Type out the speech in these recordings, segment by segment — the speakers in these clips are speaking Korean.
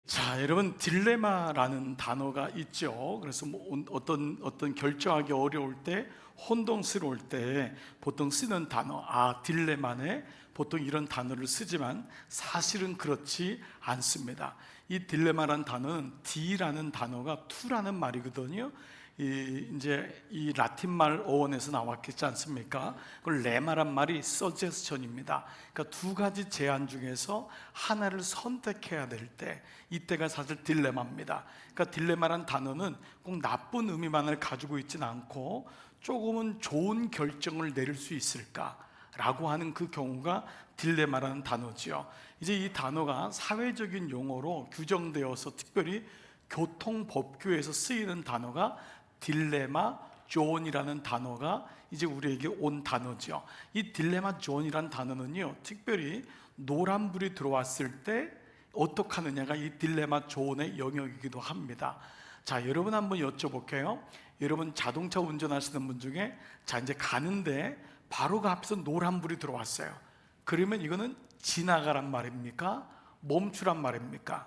자, 여러분, 딜레마라는 단어가 있죠. 그래서 어떤 결정하기 어려울 때, 혼동스러울 때 보통 쓰는 단어, 딜레마네. 보통 이런 단어를 쓰지만 사실은 그렇지 않습니다. 이 딜레마라는 단어는 D라는 단어가 to라는 말이거든요. 이 라틴 말 어원에서 나왔겠지 않습니까? 그 레마란 말이 suggestion입니다. 그러니까 두 가지 제안 중에서 하나를 선택해야 될 때, 이때가 사실 딜레마입니다. 그러니까 딜레마란 단어는 꼭 나쁜 의미만을 가지고 있지는 않고 조금은 좋은 결정을 내릴 수 있을까라고 하는 그 경우가 딜레마라는 단어지요. 이제 이 단어가 사회적인 용어로 규정되어서 특별히 교통법규에서 쓰이는 단어가 딜레마 존이라는 단어가 이제 우리에게 온 단어죠. 이 딜레마 존이라는 단어는요, 특별히 노란불이 들어왔을 때 어떻게 하느냐가 이 딜레마 존의 영역이기도 합니다. 자, 여러분 한번 여쭤볼게요. 여러분 자동차 운전하시는 분 중에 자, 이제 가는데 바로 그 앞에서 노란불이 들어왔어요. 그러면 이거는 지나가란 말입니까? 멈추란 말입니까?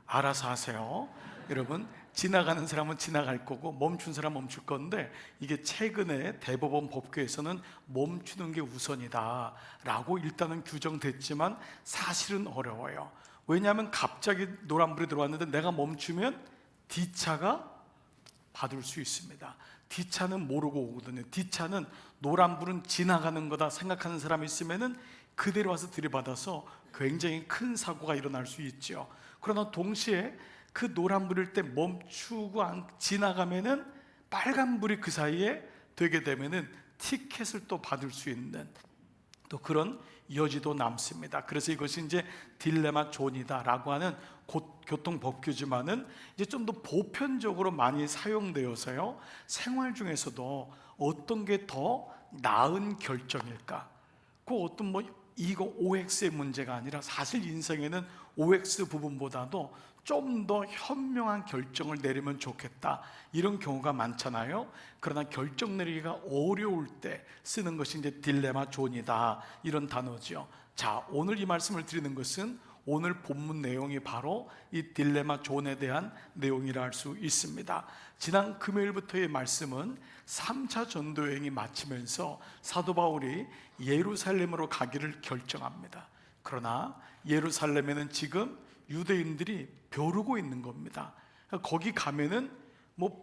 알아서 하세요. 여러분, 지나가는 사람은 지나갈 거고 멈춘 사람은 멈출 건데, 이게 최근에 대법원 법규에서는 멈추는 게 우선이다 라고 일단은 규정됐지만 사실은 어려워요. 왜냐하면 갑자기 노란불이 들어왔는데 내가 멈추면 뒷차가 받을 수 있습니다. 뒷차는 모르고 오거든요. 뒷차는 노란불은 지나가는 거다 생각하는 사람이 있으면은 그대로 와서 들이받아서 굉장히 큰 사고가 일어날 수 있죠. 그러나 동시에 그 노란불일 때 멈추고 지나가면은 빨간불이 그 사이에 되게 되면은 티켓을 또 받을 수 있는 또 그런 여지도 남습니다. 그래서 이것이 이제 딜레마 존이다라고 하는 교통법규지만은 이제 좀 더 보편적으로 많이 사용되어서요, 생활 중에서도 어떤 게 더 나은 결정일까? 그 어떤 이거 OX의 문제가 아니라 사실 인생에는 OX 부분보다도 좀 더 현명한 결정을 내리면 좋겠다, 이런 경우가 많잖아요. 그러나 결정 내리기가 어려울 때 쓰는 것이 이제 딜레마 존이다, 이런 단어죠. 자, 오늘 이 말씀을 드리는 것은 오늘 본문 내용이 바로 이 딜레마 존에 대한 내용이라 할 수 있습니다. 지난 금요일부터의 말씀은 3차 전도 여행이 마치면서 사도 바울이 예루살렘으로 가기를 결정합니다. 그러나 예루살렘에는 지금 유대인들이 벼르고 있는 겁니다. 거기 가면은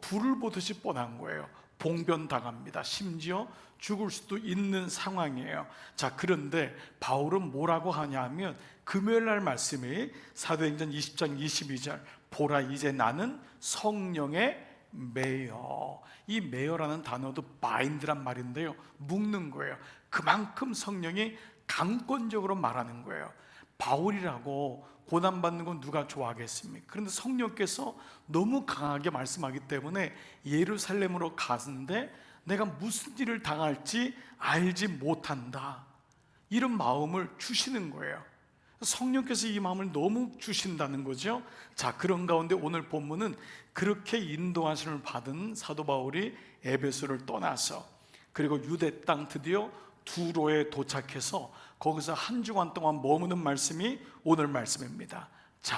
불을 보듯이 뻔한 거예요. 봉변당합니다. 심지어 죽을 수도 있는 상황이에요. 자, 그런데 바울은 뭐라고 하냐면 금요일 날 말씀이 사도행전 20장 22절, 보라 이제 나는 성령의 매여. 이 매여라는 단어도 바인드란 말인데요, 묶는 거예요. 그만큼 성령이 강권적으로 말하는 거예요. 바울이라고 고난받는 건 누가 좋아하겠습니까? 그런데 성령께서 너무 강하게 말씀하기 때문에 예루살렘으로 가는데 내가 무슨 일을 당할지 알지 못한다, 이런 마음을 주시는 거예요. 성령께서 이 마음을 너무 주신다는 거죠. 자, 그런 가운데 오늘 본문은 그렇게 인도하심을 받은 사도 바울이 에베소를 떠나서 그리고 유대 땅 드디어 두로에 도착해서 거기서 한 주간 동안 머무는 말씀이 오늘 말씀입니다. 자,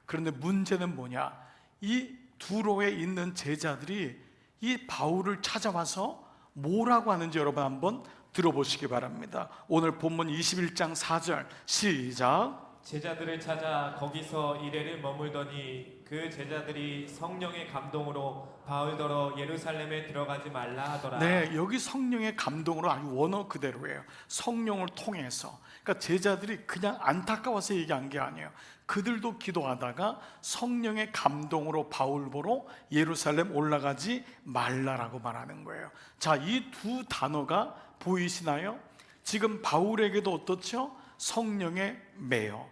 그런데 문제는 뭐냐? 이 두로에 있는 제자들이 이 바울을 찾아와서 뭐라고 하는지 여러분 한번 들어보시기 바랍니다. 오늘 본문 21장 4절 시작. 제자들을 찾아 거기서 이래를 머물더니 그 제자들이 성령의 감동으로 바울더러 예루살렘에 들어가지 말라 하더라. 네, 여기 성령의 감동으로 아주 원어 그대로예요. 성령을 통해서. 그러니까 제자들이 그냥 안타까워서 얘기한 게 아니에요. 그들도 기도하다가 성령의 감동으로 바울 보러 예루살렘 올라가지 말라라고 말하는 거예요. 자, 이 두 단어가 보이시나요? 지금 바울에게도 어떻죠? 성령의 매여,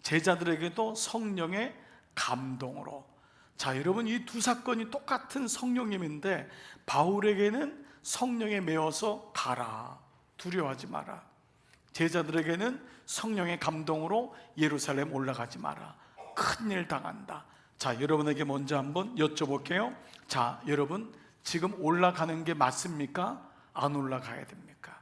제자들에게도 성령의 감동으로. 자, 여러분, 이 두 사건이 똑같은 성령님인데 바울에게는 성령에 매여서 가라, 두려워하지 마라. 제자들에게는 성령의 감동으로 예루살렘 올라가지 마라, 큰일 당한다. 자, 여러분에게 먼저 한번 여쭤볼게요. 자, 여러분, 지금 올라가는 게 맞습니까? 안 올라가야 됩니까?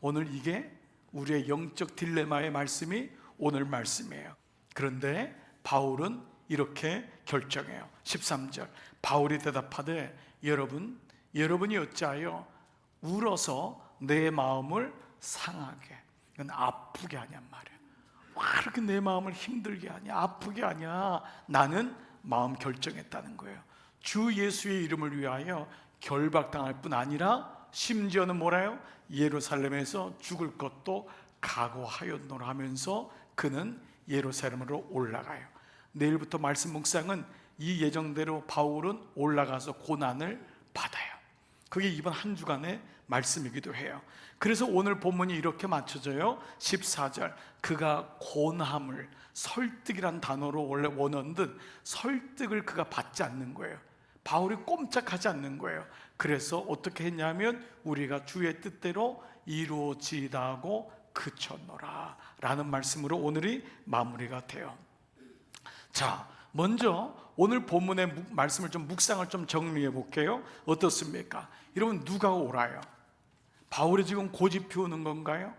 오늘 이게 우리의 영적 딜레마의 말씀이 오늘 말씀이에요. 그런데 바울은 이렇게 결정해요. 13절 바울이 대답하되 여러분이 어찌하여 울어서 내 마음을 상하게, 이건 아프게 하냔 말이에요. 와, 이렇게 내 마음을 힘들게 하냐, 아프게 하냐. 나는 마음 결정했다는 거예요. 주 예수의 이름을 위하여 결박당할 뿐 아니라 심지어는 뭐라요? 예루살렘에서 죽을 것도 각오하였노라 하면서 그는 예루살렘으로 올라가요. 내일부터 말씀 묵상은 이 예정대로 바울은 올라가서 고난을 받아요. 그게 이번 한 주간의 말씀이기도 해요. 그래서 오늘 본문이 이렇게 맞춰져요. 14절 그가 고난을, 설득이란 단어로 원래 원어는 설득을 그가 받지 않는 거예요. 바울이 꼼짝하지 않는 거예요. 그래서 어떻게 했냐면 우리가 주의 뜻대로 이루어지다 하고 그쳤노라 라는 말씀으로 오늘이 마무리가 돼요. 자, 먼저 오늘 본문의 말씀을 좀 묵상을 좀 정리해 볼게요. 어떻습니까? 여러분, 누가 오라요? 바울이 지금 고집 피우는 건가요?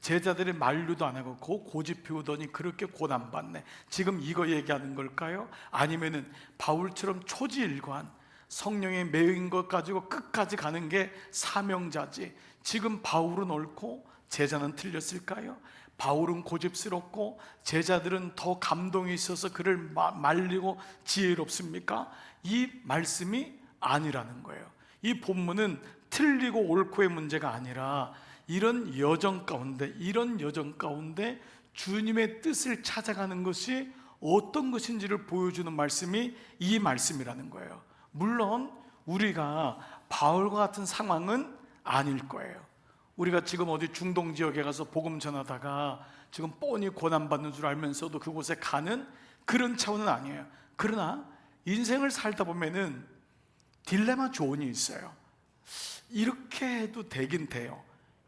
제자들이 만류도 안 하고 고집 피우더니 그렇게 고난받네, 지금 이거 얘기하는 걸까요? 아니면은 바울처럼 초지일관 성령에 매인 것 가지고 끝까지 가는 게 사명자지, 지금 바울은 옳고 제자는 틀렸을까요? 바울은 고집스럽고 제자들은 더 감동이 있어서 그를 말리고 지혜롭습니까? 이 말씀이 아니라는 거예요. 이 본문은 틀리고 옳고의 문제가 아니라 이런 여정 가운데 주님의 뜻을 찾아가는 것이 어떤 것인지를 보여주는 말씀이 이 말씀이라는 거예요. 물론 우리가 바울과 같은 상황은 아닐 거예요. 우리가 지금 어디 중동 지역에 가서 복음 전하다가 지금 뻔히 고난받는 줄 알면서도 그곳에 가는 그런 차원은 아니에요. 그러나 인생을 살다 보면은 딜레마 조언이 있어요. 이렇게 해도 되긴 돼요.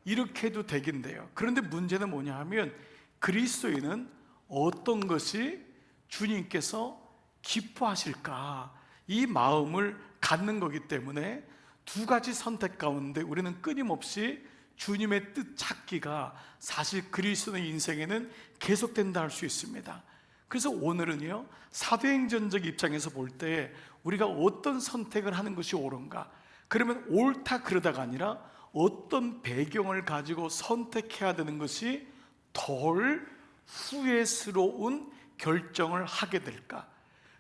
이렇게 해도 되긴 돼요. 그런데 문제는 뭐냐 하면 그리스도인은 어떤 것이 주님께서 기뻐하실까, 이 마음을 갖는 거기 때문에 두 가지 선택 가운데 우리는 끊임없이 주님의 뜻 찾기가 사실 그리스도의 인생에는 계속된다 할 수 있습니다. 그래서 오늘은요, 사도행전적 입장에서 볼 때 우리가 어떤 선택을 하는 것이 옳은가, 그러면 옳다 그러다가 아니라 어떤 배경을 가지고 선택해야 되는 것이 덜 후회스러운 결정을 하게 될까,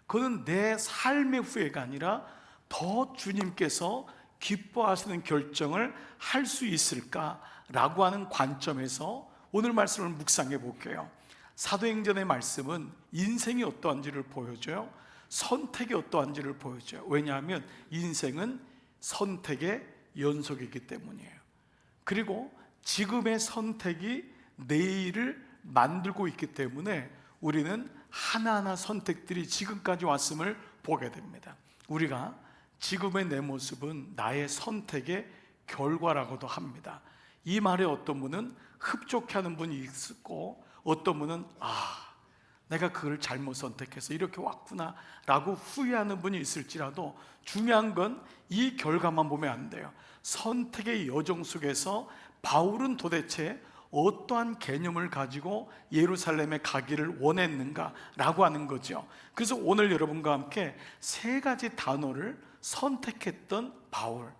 그건 내 삶의 후회가 아니라 더 주님께서 기뻐하시는 결정을 할 수 있을까라고 하는 관점에서 오늘 말씀을 묵상해 볼게요. 사도행전의 말씀은 인생이 어떠한지를 보여줘요. 선택이 어떠한지를 보여줘요. 왜냐하면 인생은 선택의 연속이기 때문이에요. 그리고 지금의 선택이 내일을 만들고 있기 때문에 우리는 하나하나 선택들이 지금까지 왔음을 보게 됩니다. 우리가 지금의 내 모습은 나의 선택의 결과라고도 합니다. 이 말에 어떤 분은 흡족해하는 분이 있고 어떤 분은 내가 그걸 잘못 선택해서 이렇게 왔구나 라고 후회하는 분이 있을지라도 중요한 건 이 결과만 보면 안 돼요. 선택의 여정 속에서 바울은 도대체 어떠한 개념을 가지고 예루살렘에 가기를 원했는가 라고 하는 거죠. 그래서 오늘 여러분과 함께 세 가지 단어를 선택했던 바울,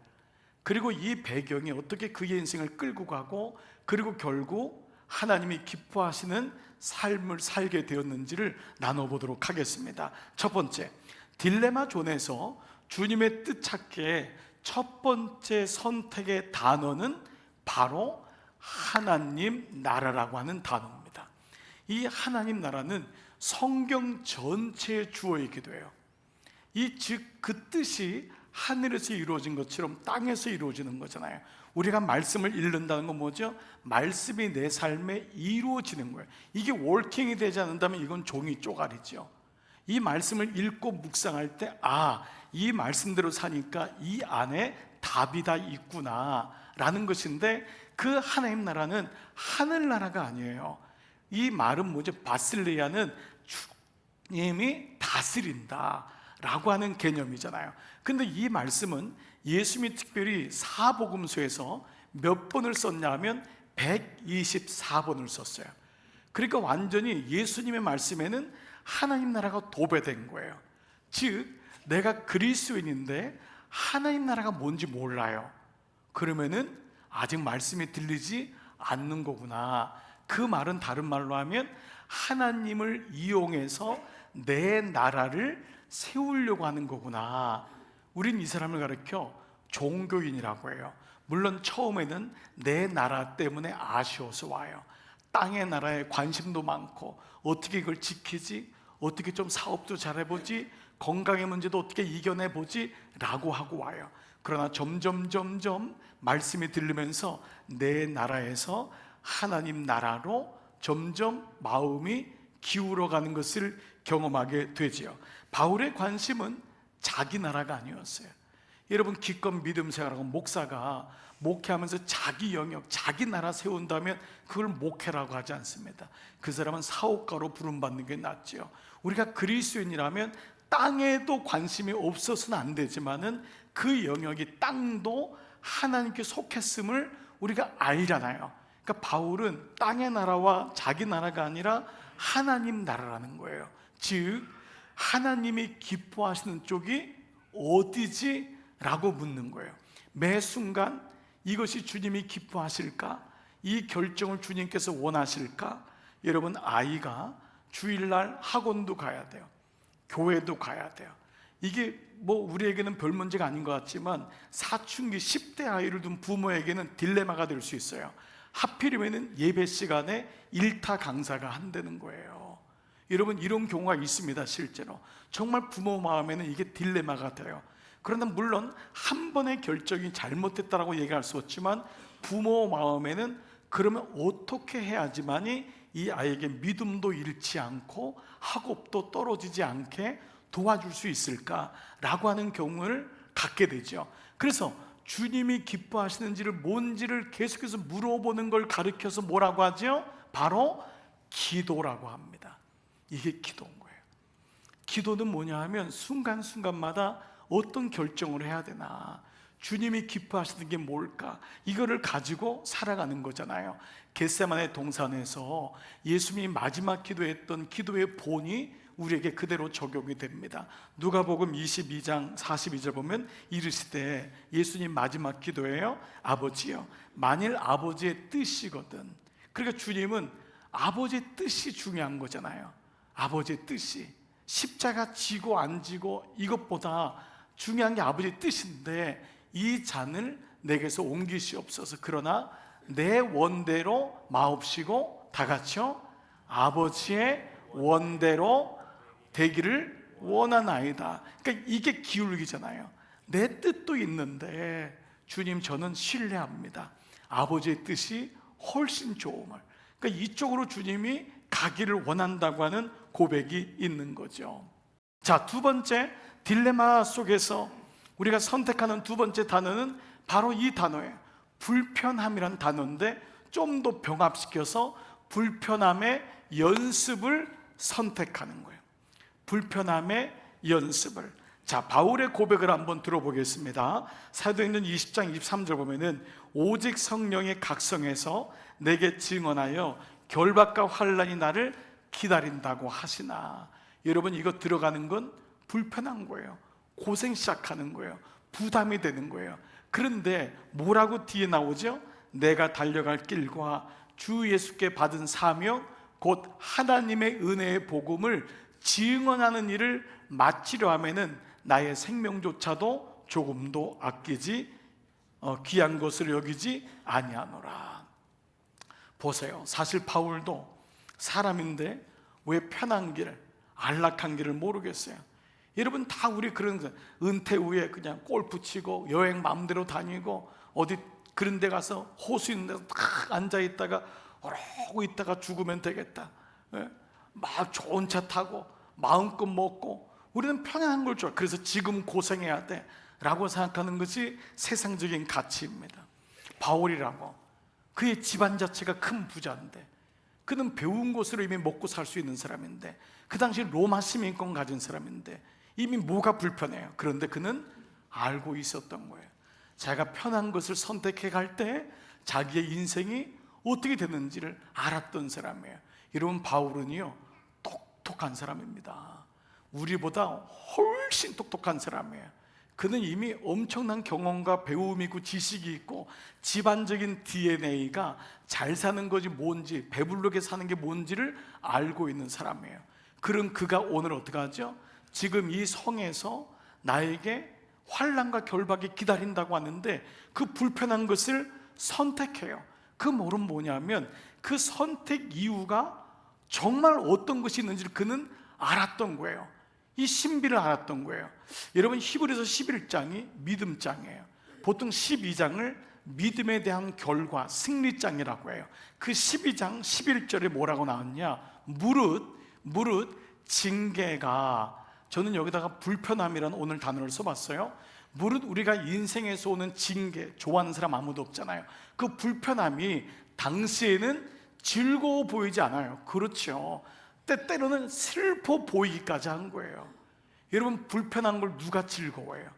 그리고 이 배경이 어떻게 그의 인생을 끌고 가고 그리고 결국 하나님이 기뻐하시는 삶을 살게 되었는지를 나눠보도록 하겠습니다. 첫 번째, 딜레마 존에서 주님의 뜻 찾기에 첫 번째 선택의 단어는 바로 하나님 나라라고 하는 단어입니다. 이 하나님 나라는 성경 전체의 주어이기도 해요. 즉 그 뜻이 하늘에서 이루어진 것처럼 땅에서 이루어지는 거잖아요. 우리가 말씀을 읽는다는 건 뭐죠? 말씀이 내 삶에 이루어지는 거예요. 이게 월킹이 되지 않는다면 이건 종이 쪼가리죠. 이 말씀을 읽고 묵상할 때 이 말씀대로 사니까 이 안에 답이 다 있구나 라는 것인데, 그 하나님 나라는 하늘나라가 아니에요. 이 말은 뭐죠? 바실레아는 주님이 다스린다 라고 하는 개념이잖아요. 근데 이 말씀은 예수님이 특별히 사복음서에서 몇 번을 썼냐 하면 124번을 썼어요. 그러니까 완전히 예수님의 말씀에는 하나님 나라가 도배된 거예요. 즉 내가 그리스도인인데 하나님 나라가 뭔지 몰라요. 그러면은 아직 말씀이 들리지 않는 거구나. 그 말은 다른 말로 하면 하나님을 이용해서 내 나라를 세우려고 하는 거구나. 우린 이 사람을 가르쳐 종교인이라고 해요. 물론 처음에는 내 나라 때문에 아쉬워서 와요. 땅의 나라에 관심도 많고 어떻게 이걸 지키지? 어떻게 좀 사업도 잘해보지? 건강의 문제도 어떻게 이겨내보지? 라고 하고 와요. 그러나 점점 말씀이 들리면서 내 나라에서 하나님 나라로 점점 마음이 기울어가는 것을 경험하게 되지요. 바울의 관심은 자기 나라가 아니었어요. 여러분 기껏 믿음 생활하고 목사가 목회하면서 자기 영역, 자기 나라 세운다면 그걸 목회라고 하지 않습니다. 그 사람은 사업가로 부름받는 게 낫죠. 우리가 그리스도인이라면 땅에도 관심이 없어서는 안 되지만은 그 영역이 땅도 하나님께 속했음을 우리가 알잖아요. 그러니까 바울은 땅의 나라와 자기 나라가 아니라 하나님 나라라는 거예요. 즉 하나님이 기뻐하시는 쪽이 어디지? 라고 묻는 거예요. 매 순간 이것이 주님이 기뻐하실까? 이 결정을 주님께서 원하실까? 여러분 아이가 주일날 학원도 가야 돼요. 교회도 가야 돼요. 이게 뭐 우리에게는 별 문제가 아닌 것 같지만 사춘기 10대 아이를 둔 부모에게는 딜레마가 될 수 있어요. 하필이면 예배 시간에 일타 강사가 한다는 거예요. 여러분 이런 경우가 있습니다. 실제로 정말 부모 마음에는 이게 딜레마가 돼요. 그러나 물론 한 번의 결정이 잘못됐다라고 얘기할 수 없지만 부모 마음에는 그러면 어떻게 해야지만이 이 아이에게 믿음도 잃지 않고 학업도 떨어지지 않게 도와줄 수 있을까라고 하는 경우를 갖게 되죠. 그래서 주님이 기뻐하시는지를 뭔지를 계속해서 물어보는 걸 가르쳐서 뭐라고 하죠? 바로 기도라고 합니다. 이게 기도인 거예요. 기도는 뭐냐 하면 순간순간마다 어떤 결정을 해야 되나, 주님이 기뻐하시는 게 뭘까, 이거를 가지고 살아가는 거잖아요. 겟세마네 동산에서 예수님이 마지막 기도했던 기도의 본이 우리에게 그대로 적용이 됩니다. 누가복음 22장 42절 보면 이르시되, 예수님 마지막 기도예요. 아버지요, 만일 아버지의 뜻이거든. 그러니까 주님은 아버지의 뜻이 중요한 거잖아요. 아버지의 뜻이, 십자가 지고 안 지고 이것보다 중요한 게 아버지의 뜻인데, 이 잔을 내게서 옮기시옵소서. 그러나 내 원대로 마옵시고 다 같이요, 아버지의 원대로 되기를 원하나이다. 그러니까 이게 기울기잖아요. 내 뜻도 있는데 주님 저는 신뢰합니다. 아버지의 뜻이 훨씬 좋음을. 그러니까 이쪽으로 주님이 가기를 원한다고 하는 고백이 있는 거죠. 자, 두 번째 딜레마 속에서 우리가 선택하는 두 번째 단어는 바로 이 단어예요. 불편함이란 단어인데 좀 더 병합시켜서 불편함의 연습을 선택하는 거예요. 불편함의 연습을. 자, 바울의 고백을 한번 들어보겠습니다. 사도행전 20장 23절 보면은 오직 성령의 각성에서 내게 증언하여 결박과 환난이 나를 기다린다고 하시나. 여러분 이거 들어가는 건 불편한 거예요. 고생 시작하는 거예요. 부담이 되는 거예요. 그런데 뭐라고 뒤에 나오죠? 내가 달려갈 길과 주 예수께 받은 사명 곧 하나님의 은혜의 복음을 증언하는 일을 마치려 하면은 나의 생명조차도 조금도 아끼지 귀한 것을 여기지 아니하노라. 보세요. 사실 바울도 사람인데 왜 편한 길, 안락한 길을 모르겠어요. 여러분 다 우리 그런 거, 은퇴 후에 그냥 골프 치고 여행 마음대로 다니고 어디 그런 데 가서 호수 있는 데서 딱 앉아있다가 오르고 있다가 죽으면 되겠다. 막 좋은 차 타고 마음껏 먹고 우리는 편안한 걸 좋아. 그래서 지금 고생해야 돼 라고 생각하는 것이 세상적인 가치입니다. 바울이라고 그의 집안 자체가 큰 부자인데, 그는 배운 것으로 이미 먹고 살 수 있는 사람인데, 그 당시 로마 시민권 가진 사람인데 이미 뭐가 불편해요. 그런데 그는 알고 있었던 거예요. 자기가 편한 것을 선택해 갈 때 자기의 인생이 어떻게 되는지를 알았던 사람이에요. 여러분, 바울은요 똑똑한 사람입니다. 우리보다 훨씬 똑똑한 사람이에요. 그는 이미 엄청난 경험과 배움이 있고 지식이 있고 집안적인 DNA가 잘 사는 것이 뭔지, 배부르게 사는 게 뭔지를 알고 있는 사람이에요. 그럼 그가 오늘 어떻게 하죠? 지금 이 성에서 나에게 환난과 결박이 기다린다고 하는데 그 불편한 것을 선택해요. 그 말은 뭐냐면 그 선택 이유가 정말 어떤 것이 있는지를 그는 알았던 거예요. 이 신비를 알았던 거예요. 여러분, 히브리서 11장이 믿음장이에요. 보통 12장을 믿음에 대한 결과, 승리장이라고 해요. 그 12장 11절에 뭐라고 나왔냐? 무릇 징계가, 저는 여기다가 불편함이라는 오늘 단어를 써봤어요. 무릇 우리가 인생에서 오는 징계, 좋아하는 사람 아무도 없잖아요. 그 불편함이 당시에는 즐거워 보이지 않아요. 그렇죠. 때때로는 슬퍼 보이기까지 한 거예요. 여러분, 불편한 걸 누가 즐거워해요?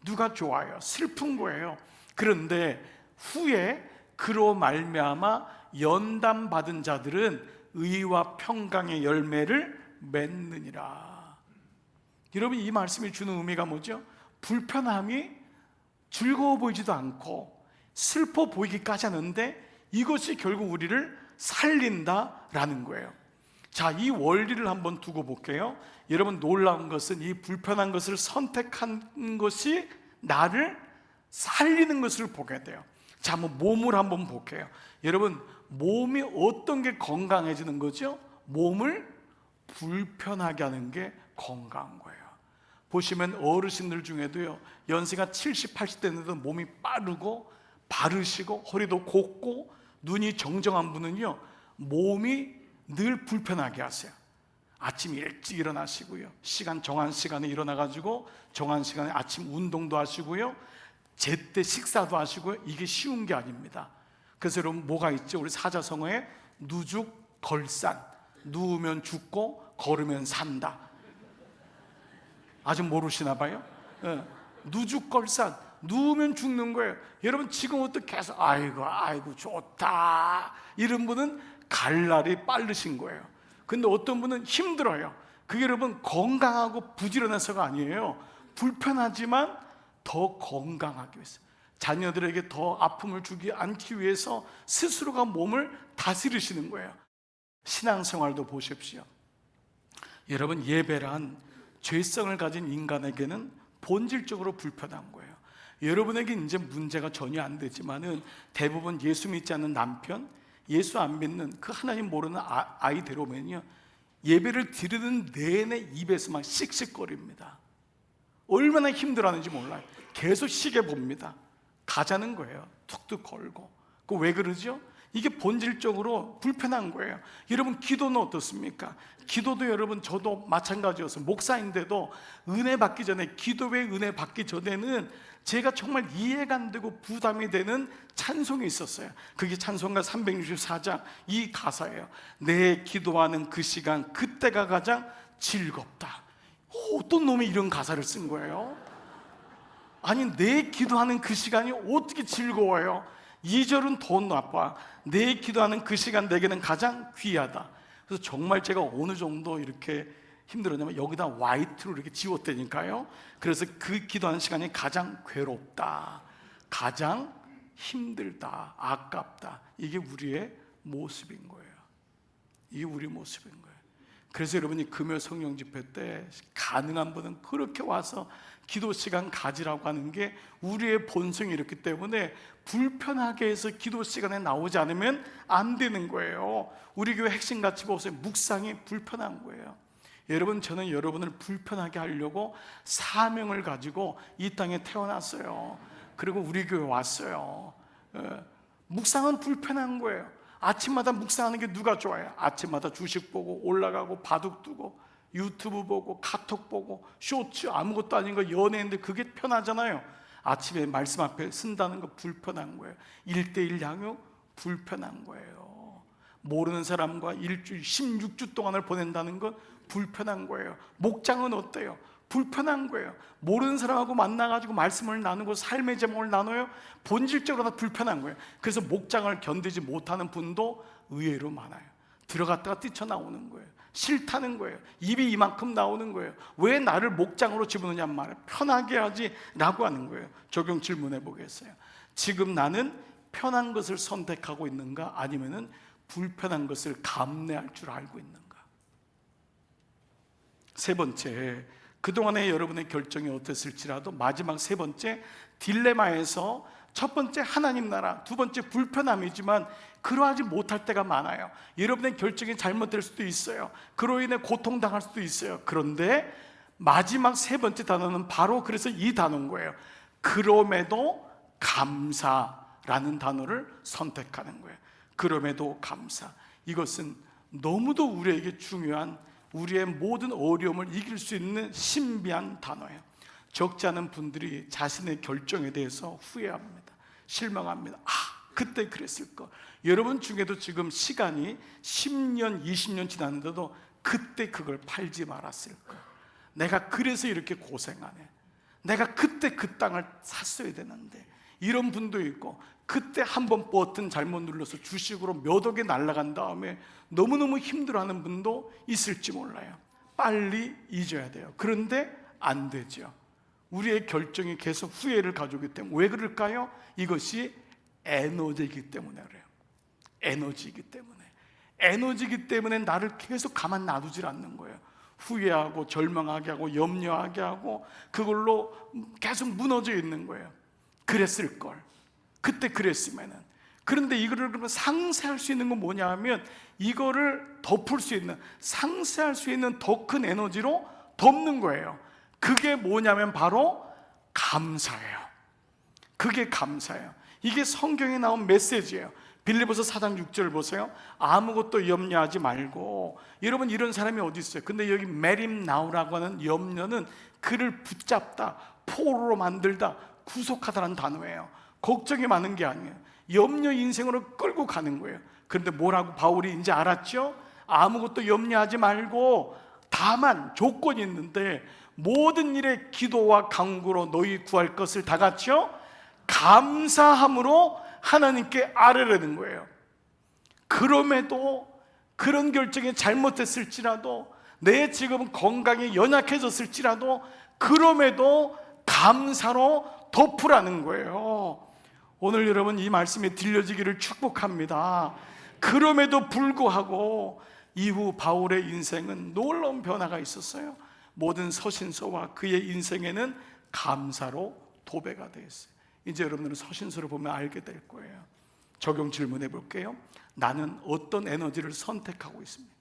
누가 좋아해요? 슬픈 거예요. 그런데 후에 그로 말미암아 연단 받은 자들은 의와 평강의 열매를 맺느니라. 여러분, 이 말씀이 주는 의미가 뭐죠? 불편함이 즐거워 보이지도 않고 슬퍼 보이기까지 하는데 이것이 결국 우리를 살린다라는 거예요. 자, 이 원리를 한번 두고 볼게요. 여러분, 놀라운 것은 이 불편한 것을 선택한 것이 나를 살리는 것을 보게 돼요. 자, 한번 몸을 한번 볼게요. 여러분, 몸이 어떤 게 건강해지는 거죠? 몸을 불편하게 하는 게 건강한 거예요. 보시면 어르신들 중에도요, 연세가 70, 80대인데도 몸이 빠르고 바르시고 허리도 곱고 눈이 정정한 분은요, 몸이 늘 불편하게 하세요. 아침 일찍 일어나시고요, 시간 정한 시간에 일어나가지고 정한 시간에 아침 운동도 하시고요, 제때 식사도 하시고요. 이게 쉬운 게 아닙니다. 그래서 여러분, 뭐가 있죠? 우리 사자성어에 누죽걸산, 누우면 죽고 걸으면 산다. 아직 모르시나 봐요. 누죽걸산, 누우면 죽는 거예요. 여러분, 지금부터 계속 아이고 좋다 이런 분은 갈 날이 빠르신 거예요. 근데 어떤 분은 힘들어요. 그게 여러분 건강하고 부지런해서가 아니에요. 불편하지만 더 건강하기 위해서, 자녀들에게 더 아픔을 주지 않기 위해서 스스로가 몸을 다스리시는 거예요. 신앙생활도 보십시오. 여러분, 예배란 죄성을 가진 인간에게는 본질적으로 불편한 거예요. 여러분에게 이제 문제가 전혀 안 되지만은 대부분 예수 믿지 않는 남편, 예수 안 믿는 그 하나님 모르는 아이 데려오면요, 예배를 드리는 내내 입에서 막 씩씩거립니다. 얼마나 힘들어하는지 몰라요. 계속 시계 봅니다. 가자는 거예요. 툭툭 걸고. 그 왜 그러죠? 이게 본질적으로 불편한 거예요. 여러분, 기도는 어떻습니까? 기도도 여러분, 저도 마찬가지였어요. 목사인데도 은혜 받기 전에, 기도의 은혜 받기 전에는 제가 정말 이해가 안 되고 부담이 되는 찬송이 있었어요. 그게 찬송가 364장 이 가사예요. 내 기도하는 그 시간, 그때가 가장 즐겁다. 어떤 놈이 이런 가사를 쓴 거예요? 아니, 내 기도하는 그 시간이 어떻게 즐거워요? 2절은 더 나빠. 내 기도하는 그 시간 내게는 가장 귀하다. 그래서 정말 제가 어느 정도 이렇게 힘들었냐면 여기다 화이트로 이렇게 지웠다니까요. 그래서 그 기도하는 시간이 가장 괴롭다, 가장 힘들다, 아깝다. 이게 우리의 모습인 거예요. 이게 우리 모습인 거예요. 그래서 여러분이 금요 성령 집회 때 가능한 분은 그렇게 와서 기도 시간 가지라고 하는 게 우리의 본성이 이렇기 때문에 불편하게 해서 기도 시간에 나오지 않으면 안 되는 거예요. 우리 교회 핵심 가치 보세요. 묵상이 불편한 거예요. 여러분, 저는 여러분을 불편하게 하려고 사명을 가지고 이 땅에 태어났어요. 그리고 우리 교회 왔어요. 묵상은 불편한 거예요. 아침마다 묵상하는 게 누가 좋아요? 아침마다 주식 보고 올라가고 바둑 두고 유튜브 보고 카톡 보고 쇼츠, 아무것도 아닌 거 연애인데 그게 편하잖아요. 아침에 말씀 앞에 쓴다는 거 불편한 거예요. 1:1 양육 불편한 거예요. 모르는 사람과 일주일 16주 동안을 보낸다는 건 불편한 거예요. 목장은 어때요? 불편한 거예요. 모르는 사람하고 만나가지고 말씀을 나누고 삶의 제목을 나눠요. 본질적으로 다 불편한 거예요. 그래서 목장을 견디지 못하는 분도 의외로 많아요. 들어갔다가 뛰쳐나오는 거예요. 싫다는 거예요. 입이 이만큼 나오는 거예요. 왜 나를 목장으로 집어넣냐 말이에요. 편하게 하지 라고 하는 거예요. 적용 질문해 보겠어요. 지금 나는 편한 것을 선택하고 있는가, 아니면은 불편한 것을 감내할 줄 알고 있는가? 세 번째, 그동안의 여러분의 결정이 어땠을지라도 마지막 세 번째 딜레마에서 첫 번째 하나님 나라, 두 번째 불편함이지만 그러하지 못할 때가 많아요. 여러분의 결정이 잘못될 수도 있어요. 그로 인해 고통당할 수도 있어요. 그런데 마지막 세 번째 단어는 바로 그래서 이 단어인 거예요. 그럼에도 감사라는 단어를 선택하는 거예요. 그럼에도 감사. 이것은 너무도 우리에게 중요한, 우리의 모든 어려움을 이길 수 있는 신비한 단어예요. 적지 않은 분들이 자신의 결정에 대해서 후회합니다. 실망합니다. 그때 그랬을 거. 여러분 중에도 지금 시간이 10년, 20년 지났는데도 그때 그걸 팔지 말았을 거. 내가 그래서 이렇게 고생하네. 내가 그때 그 땅을 샀어야 되는데. 이런 분도 있고, 그때 한번 버튼 잘못 눌러서 주식으로 몇 억이 날아간 다음에 너무너무 힘들어하는 분도 있을지 몰라요. 빨리 잊어야 돼요. 그런데 안 되죠. 우리의 결정이 계속 후회를 가져오기 때문에. 왜 그럴까요? 이것이 에너지이기 때문에 그래요. 에너지이기 때문에. 에너지이기 때문에 나를 계속 가만 놔두질 않는 거예요. 후회하고 절망하게 하고 염려하게 하고 그걸로 계속 무너져 있는 거예요. 그랬을 걸. 그때 그랬으면은. 그런데 이거를 그러면 상쇄할 수 있는 건 뭐냐 하면, 이거를 덮을 수 있는, 상쇄할 수 있는 더 큰 에너지로 덮는 거예요. 그게 뭐냐면 바로 감사예요. 그게 감사예요. 이게 성경에 나온 메시지예요. 빌립보서 4장 6절 보세요. 아무것도 염려하지 말고. 여러분, 이런 사람이 어디 있어요? 근데 여기 메림 나우라고 하는 염려는 그를 붙잡다, 포로로 만들다, 구속하다라는 단어예요. 걱정이 많은 게 아니에요. 염려 인생으로 끌고 가는 거예요. 그런데 뭐라고 바울이 이제 알았죠? 아무것도 염려하지 말고, 다만 조건이 있는데, 모든 일에 기도와 간구로 너희 구할 것을 다 같이요 감사함으로 하나님께 아뢰라는 거예요. 그럼에도, 그런 결정이 잘못됐을지라도, 내 지금 건강이 연약해졌을지라도, 그럼에도 감사로 덮으라는 거예요. 오늘 여러분 이 말씀이 들려지기를 축복합니다. 그럼에도 불구하고 이후 바울의 인생은 놀라운 변화가 있었어요. 모든 서신서와 그의 인생에는 감사로 도배가 되었어요. 이제 여러분들은 서신서를 보면 알게 될 거예요. 적용 질문해 볼게요. 나는 어떤 에너지를 선택하고 있습니까?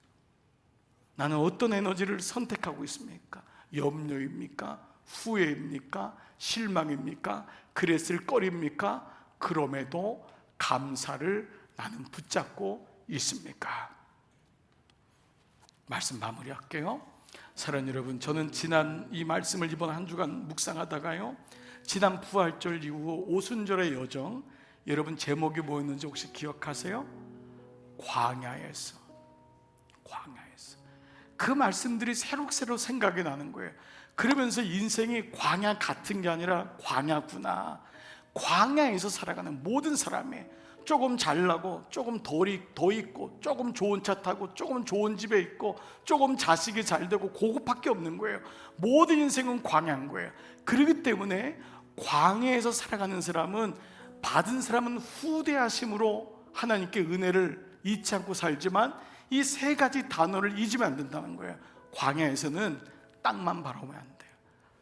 나는 어떤 에너지를 선택하고 있습니까? 염려입니까? 후회입니까? 실망입니까? 그랬을 거리입니까? 그럼에도 감사를 나는 붙잡고 있습니까? 말씀 마무리할게요. 사랑하는 여러분, 저는 지난 이 말씀을 이번 한 주간 묵상하다가요, 지난 부활절 이후 오순절의 여정, 여러분 제목이 뭐였는지 혹시 기억하세요? 광야에서. 그 말씀들이 새록새록 생각이 나는 거예요. 그러면서 인생이 광야 같은 게 아니라 광야구나. 광야에서 살아가는 모든 사람이 조금 잘나고 조금 더 있고 조금 좋은 차 타고 조금 좋은 집에 있고 조금 자식이 잘 되고 그것밖에 없는 거예요. 모든 인생은 광야인 거예요. 그렇기 때문에 광야에서 살아가는 사람은, 받은 사람은 후대하심으로 하나님께 은혜를 잊지 않고 살지만, 이 세 가지 단어를 잊으면 안 된다는 거예요. 광야에서는 땅만 바라보면 안 돼요.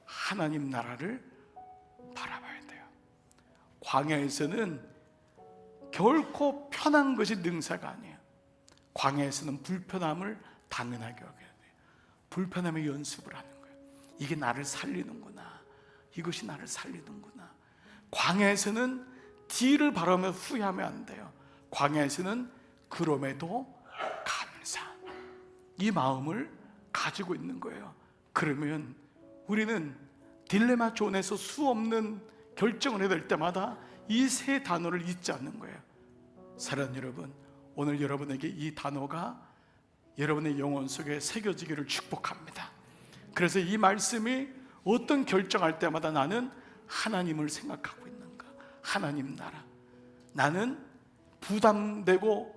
하나님 나라를 바라봐야 돼요. 광야에서는 결코 편한 것이 능사가 아니에요. 광야에서는 불편함을 당연하게 여겨야 돼요. 불편함의 연습을 하는 거예요. 이게 나를 살리는구나. 이것이 나를 살리는구나. 광야에서는 뒤를 바라보며 후회하면 안 돼요. 광야에서는 그럼에도 감사, 이 마음을 가지고 있는 거예요. 그러면 우리는 딜레마 존에서 수없는 결정을 해야 될 때마다 이 세 단어를 잊지 않는 거예요. 사랑하는 여러분, 오늘 여러분에게 이 단어가 여러분의 영혼 속에 새겨지기를 축복합니다. 그래서 이 말씀이 어떤 결정할 때마다 나는 하나님을 생각하고 있는가, 하나님 나라. 나는 부담되고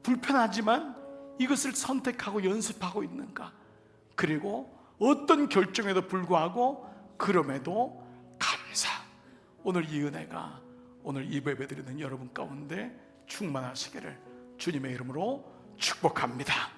불편하지만 이것을 선택하고 연습하고 있는가? 그리고 어떤 결정에도 불구하고 그럼에도 감사. 오늘 이 은혜가 오늘 이 예배 드리는 여러분 가운데 충만하시기를 주님의 이름으로 축복합니다.